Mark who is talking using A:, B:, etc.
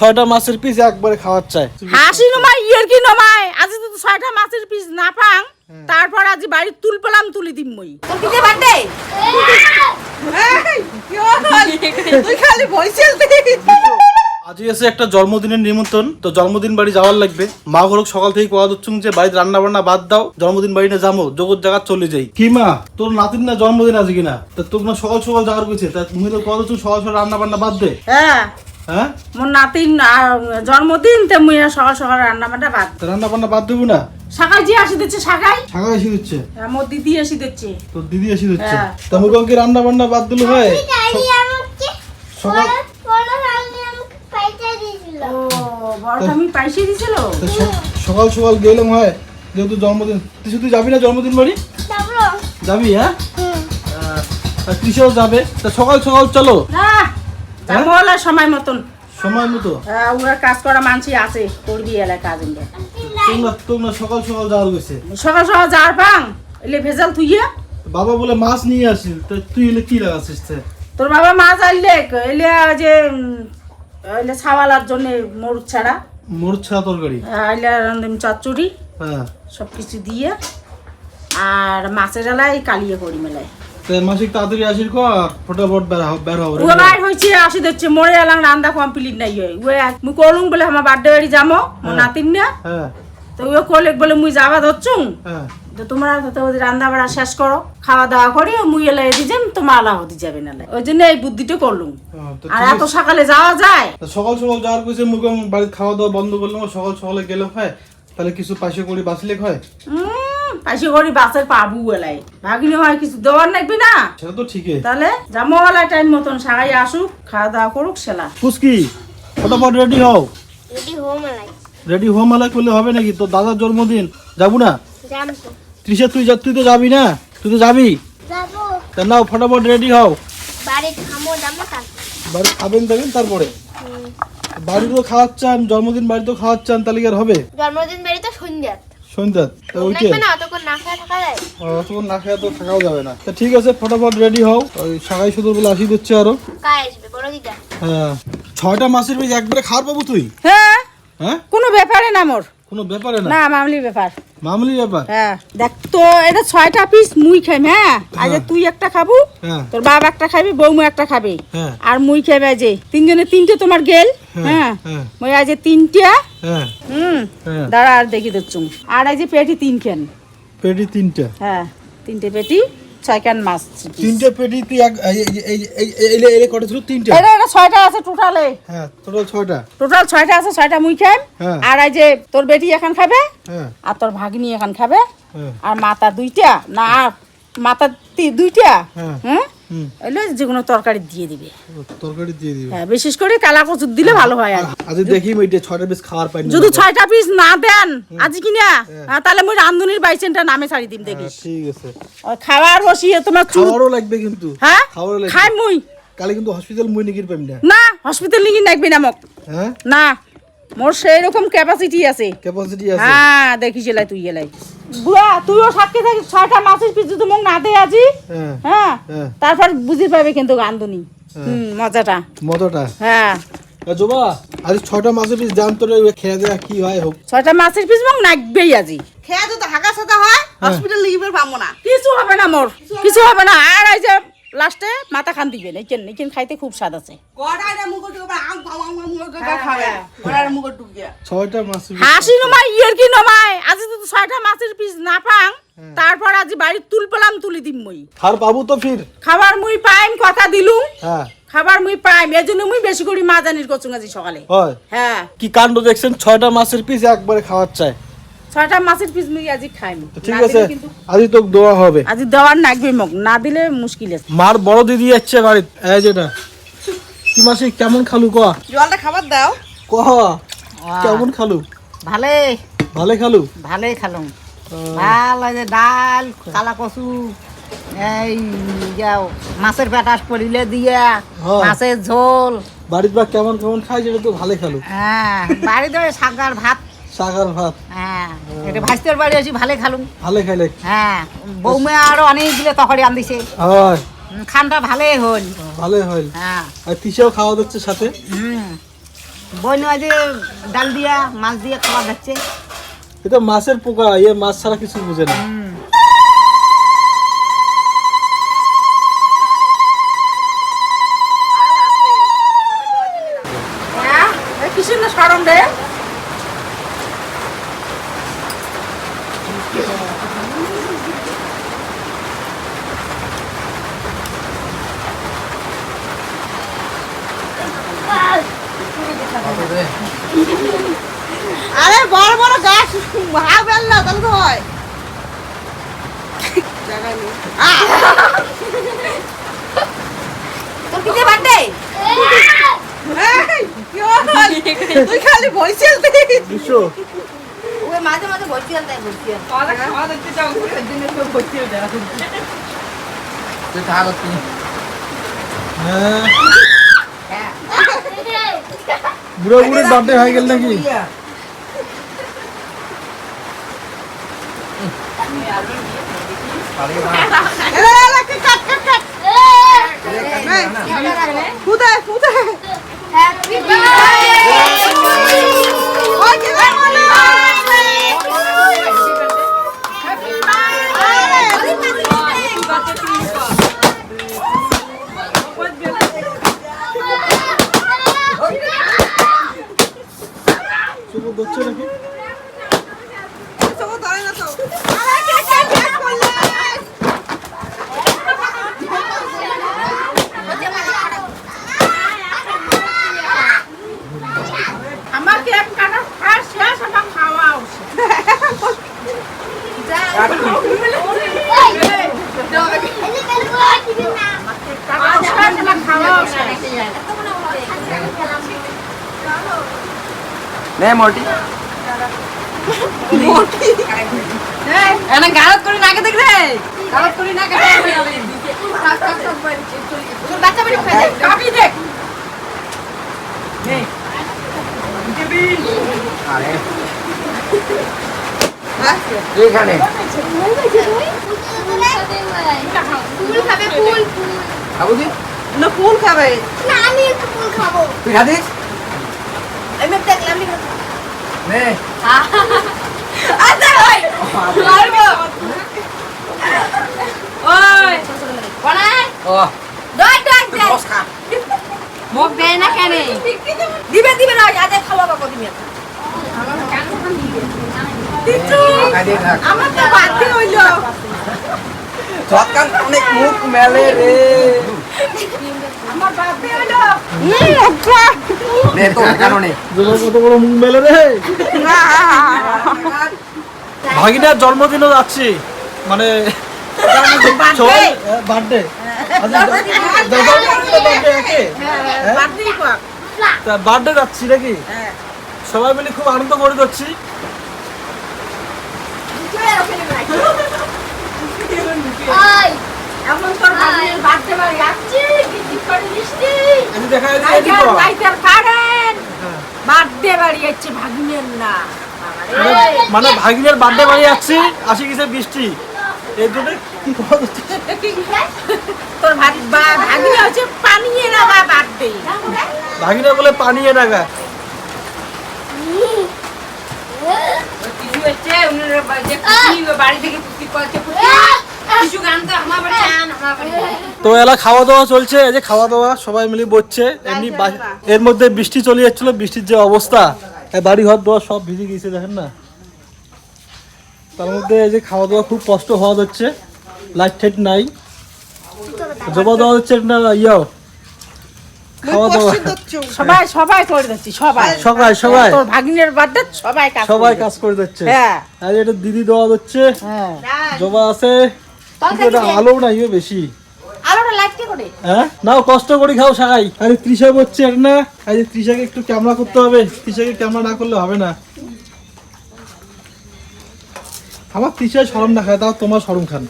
A: 6টা মাছের পিস একবারে খাওয়ার চাই।
B: হাসি নমাই ইয়ার কি নমাই আজ তো 6টা মাছের পিস না পাং তারপর আজ বাড়ি তুল পেলাম তুলি দিম মই তোর কিতে বার্থডে তুই খালি বইছেল
A: আজই আছে একটা জন্মদিনের নিমন্ত্রণ, তো জন্মদিন বাড়ি যাওয়ার লাগবে। মা ঘরক সকাল থেকে কোয়া দিচ্ছুং যে বাড়িতে রান্না বান্না বাদ দাও, জন্মদিন বাড়ি না যাবো, জগৎ জায়গা চলে যাই। কি মা তোর নাতির না জন্মদিন আছে কিনা, তা তোর না সকাল সকাল যাওয়ার কইছে, তা তুমি তো কোয়া দিচ্ছুং সকাল সকাল রান্না বান্না বাদ দে।
B: হ্যাঁ
A: হ্যাঁ
B: মোর নাতির জন্মদিন তে মুই সকাল সকাল রান্না বান্না বাদ
A: রান্না বান্না বাদ দেবো না।
B: শাখাই যে আসি দিচ্ছে শাখাই
A: এসে দিচ্ছে,
B: মোর দিদি এসে দিচ্ছে,
A: তোর দিদি এসে দিচ্ছে। তা মুখ কি রান্না বান্না বাদ দিলে হয়? সকাল সকাল সকাল গেলাম হয়, যেহেতু জন্মদিন। তুই যাবি না জন্মদিন বাড়ি? যাবি? হ্যাঁ কৃষক যাবে, তা সকাল সকাল চলো।
B: সময় মতন
A: সময় মতো
B: ওরা কাজ করা মানুষই আছে, করবি এলাকায় কাজ।
A: তোমরা সকাল সকাল যাওয়ার গেছে,
B: সকাল সকাল যাওয়ার পাং এলে ভেজাল তুইয়া
A: বাবা বলে মাছ নিয়ে আসিল, তা তুই এলে কি লাগাচ্ছিস?
B: তোর বাবা মাছ আনলে এলে যে এলে ছাওয়ালার জন্য মরুদ ছাড়া
A: তরকারি
B: এলে রান্ধম চচ্চড়ি সবকিছু দিয়ে আর মাছের এলাই কালিয়ে করি মেলায়।
A: মাসিক তাড়াতাড়ি আসির কর, ফটাফট বের হবে।
B: ও বাইর হইছে আসি দিচ্ছে, মরে এলাম রান্না কমপ্লিট নাই হয়। ওই মুই কলুম বলে আমার বার্থডে বাড়ি যামো নাতিন না, তো ও কলে বলে মুই যাবা ধরছুং, তো তোমরা রান্না বাড়া শেষ করো, খাওয়া দাওয়া করি, মুই এলাই দিছেন তোমার আলা হতে যাবে না, ওই জন্য এই বুদ্ধিটা করলুম। আর এত সকালে যাওয়া যায়?
A: সকাল সকাল যাওয়ার কইছে, মুই বাড়িতে খাওয়া দাওয়া বন্ধ করলাম, সকাল সকালে গেলে হয়, তাহলে কিছু পাশে করি বাঁচলে হয়।
B: পাশে করি বাসের পাবু এলাই ভাগিনি হয়, কিছু দেওয়ার নাকবি না, সেটা তো ঠিকই। তাহলে জামোয়ালা টাইম মতন সারাই আসুক, খাওয়া দাওয়া করুক, সেলা
A: কুসকি ফটাফট রেডি হও। রেডি হো মালাই করলে হবে নাকি? তোর দাদার জন্মদিন, যাবো না? তৃষা তুই তো যাবি না? তুই তো যাবি? তা নাও ফটাফট রেডি হও। বাড়ি খাবেন দেবেন তারপরে বাড়ি তো খাওয়াচ্ছেন, জন্মদিন বাড়ি তো খাওয়াচ্ছেন, তাহলে কি আর হবে?
C: জন্মদিন বাড়ি তো সন্ধ্যা
A: অতক্ষণ না খেয়ে তো থাকাও যাবে না। তা ঠিক আছে ফটাফট রেডি হও, ওই সাগাই শুধু বলে আসি দিচ্ছে আরো। হ্যাঁ 6টা মাছের পিস একবারে খাওয়ার পাবো তুই?
B: হ্যাঁ কোনো ব্যাপারে না মোর,
A: কোনো ব্যাপারে না,
B: মামলি ব্যাপার।
A: হ্যাঁ
B: দেখ তো এটা 6টা পিস মুই খাইম। হ্যাঁ আজ তুই একটা খাবো, তোর বাবা একটা খাবি, বৌমু একটা খাবে, আর মুই খাইবে যে তিনজনে 3টে তোমার গেল। হ্যাঁ মুই আজ 3টা দাঁড়া আর দেখি দিচ্ছুম। আর আজ পেটি 3খান,
A: পেটি 3টা।
B: হ্যাঁ 3টে পেটি 6খান মাছ।
A: 3টে পেটি তুই এই কত ছিল? 3টে।
B: এটা 6টা আছে টোটালে।
A: হ্যাঁ টোটাল 6টা।
B: টোটাল 6টা আছে, 6টা মুই খাইম। আর আজ তোর বেটি এখন খাবে, আর তোর ভাগনি এখন খাবে, আর মাথা 2টা না মাথা 2টা। হ্যাঁ এলে যে কোনো তরকারি দিয়ে দিবে, হ্যাঁ বিশেষ করে কালা কচুর দিলে ভালো হয়। আর
A: আজ দেখি মই 6টা পিস খাওয়ার পাই না,
B: যদি 6টা পিস না দেন আজ কি না, তাহলে মই রান্ধুনির বাইসেনটা নামে ছাড়ি দিম। দেখিস ঠিক আছে, খাবার বসিয়ে তোমার
A: খাওয়ারও লাগবে কিন্তু। হ্যাঁ খাওয়ারও লাগবে, খাই
B: মুই
A: কালে কিন্তু হসপিটাল মই নিগির পাইম না।
B: না হসপিটাল নিগির লাগবে না মক। হ্যাঁ না মোর সেই রকম ক্যাপাসিটি আছে। হ্যাঁ দেখিস এলাই তুই এলাই বুড়া, তুইও সাক্ষী থাকিস। 6টা মাছের পিস যদি মোক না দে আজি, হ্যাঁ তারপর বুঝি পাবে কিন্তু গান্ধুনি মজাটা। হ্যাঁ
A: জোবা আজ 6টা মাছের পিস জান তোরে খেয়ে দেয়া কি হয় হোক।
B: 6টা মাছের পিস মোক নাকবেই আজি, খেয়ে যদি হাগা সাদা হয় হসপিটাল লিগিবার পাবো না, কিছু হবে না মোর, কিছু হবে না। আর এই যে লাস্টে মাথা খান দিবেন, এইখান খাইতে খুব স্বাদ আছে।
A: 6টা মাছ
B: হাসি নমাই ইয়ার কি নমাই আজ তো 6টা মাছের পিস না পাং তারপর আজ বাড়ি তুল পেলাম তুলি দিম মই।
A: খাবার পাবো তো ফির? খাবার
B: মুই পাইম, কথা দিলুম। হ্যাঁ খাবার মুই পাইম, এজন্য মুই বেশি করে মাছ আনির কচুং আজি সকালে। হ্যাঁ
A: কি কাণ্ড দেখছেন, 6টা মাছের পিস একবারে খাওয়ার চাই।
B: 6টা মাছের পিস মুই আজি খাইম।
A: ঠিক আছে আজি তো দোয়া হবে,
B: আজি দেওয়ার নাগবে মক, না দিলে মুশকিল আছে।
A: মার বড় দিদি যাচ্ছে বাড়ি, এই যেটা কি মাসি কেমন খালু ক
B: জলটা খাবার দাও
A: ক কেমন খালু? ভালে খালু,
B: ভালোই খালুম। ভাল যে ডাল, কালা কচু, এই যাও মাছের পেটাস পড়িলে দিয়া, মাছের ঝোল।
A: বাড়ির বা কেমন কেমন খাই যেটা তো ভালো খালু।
B: হ্যাঁ বাড়িতে শাকার ভাত। হ্যাঁ এটা ভাইস্তের বাড়ি আছি, ভালো খালুম।
A: ভালো খাইলে? হ্যাঁ
B: বৌমা আরো অনেক দিলে তখনই আনদিছে, খানটা ভালোই হল।
A: হ্যাঁ আর তিসাও খাওয়া দিচ্ছে সাথে।
C: বইন আজ ডাল দিয়া মাছ দিয়া খাওয়া যাচ্ছে।
A: এটা মাছের পোকা, মাছ ছাড়া কিছু বুঝে না।
B: কিসের না সরম রে?
C: আরে বড় বড় গাছ ভাগ বেল না তাহলে তো হয়। তোর কিতে বার্থডে? তুই খালি বইছিস
A: দুশো
C: ওই মাঝে মাঝে বইছিস তাই বইছিস খাওয়া দেখতে যাও ওই দিনে তো বইছিস দেয়া
D: তুই থাক তুই
A: হ্যাঁ বুড়ো বুড়ির বার্থডে হয়ে গেল নাকি?
C: হ্যাপি বার্থডে ওই কি বলো হ্যাপি
A: শুভ হচ্ছে নাকি?
B: আমার কেক কাটা ফার্স্ট শেষ, আমার খাওয়া উচিত।
D: নে মোটি
C: এনা গালত করে নাকে দেখ রে গালত করে নাকে দেখ তোর বাচ্চা বাড়ি খাই
B: কাপি দেখ।
D: আরে এখানে
E: ফুল খাবে ফুল
D: খাবো তুই
C: না ফুল খাবে
E: না আমি একটু ফুল খাবো
D: তুই খাদিস
C: আমি দেখলাম নি
D: নে
C: আচ্ছা ওই মারবো ওই কোনায়
D: ও
C: দই দই
D: তুই বস খা
C: মুখ দেয় না কেন দিবে দিবে না আজ খাওয়া বাবা দিবে
D: খাই দে থাক
C: আমার তো বাতি হইলো
D: সৎকার অনেক মুখ মেলে রে
C: আমার বাতি হইলো
D: নে তো কারণে
A: তোমার কত বড় মুখ মেলে রে। ভাগিনার জন্মদিনও যাচ্ছি, মানে বার্থডে বার্থডে যাচ্ছি নাকি? সবাই মিলে খুব আনন্দ করে যাচ্ছি।
E: ওই
B: এখন তোর ভাগ্নের বার্থডে বাড়ি আসছি, কি করে দিসনি?
A: আমি দেখা
B: লাইটার কারেন বার্থডে বাড়ি যাচ্ছে ভাগ্নের না।
A: মানে ভাগিনের বার্থডে বাড়ি যাচ্ছি, আসি গেছে বৃষ্টি, এই জন্য কি করা হচ্ছে?
B: তোর ভাগ্নে হচ্ছে পানিয়ে রাখা বার্থডে।
A: ভাগিনা বলে পানি এনে গা।
C: কিছু হচ্ছে উনার বাড়ি থেকে পুষ্টি করছে কিছু গান তো আমার বাড়ি আন আমার বাড়ি
A: তো এলা খাওয়া দাওয়া চলছে, এই যে খাওয়া দাওয়া সবাই মিলে বসছে। এমনি এর মধ্যে বৃষ্টি চলে যাচ্ছিল, বৃষ্টির যে অবস্থা, বাড়ি ঘর দোয়া সব ভিজে গিয়েছে দেখেন না। তার মধ্যে এই যে খাওয়া দাওয়া খুব কষ্ট হওয়া যাচ্ছে, লাইট টাইট নাই, জবা দেওয়া হচ্ছে না ইয়াও খাওয়া দাওয়া
B: সবাই সবাই করে দিচ্ছি, সবাই
A: সবাই সবাই
B: তোর ভাগ্নের বার্থডে সবাই কাজ
A: সবাই কাজ করে যাচ্ছে।
B: হ্যাঁ
A: আর এটা দিদি দেওয়া হচ্ছে,
B: হ্যাঁ
A: জবা আছে, কিন্তু এটা আলো নাই বেশি।
B: আলোটা লাইট কে করে
A: হ্যাঁ নাও কষ্ট করে খাও সবাই। আরে তৃষা বলছে আর না, আরে তৃষাকে একটু ক্যামেরা করতে হবে, তৃষাকে ক্যামেরা না করলে হবে না। আমার তৃষায় শরম না খায়, তাও তোমার শরম খান।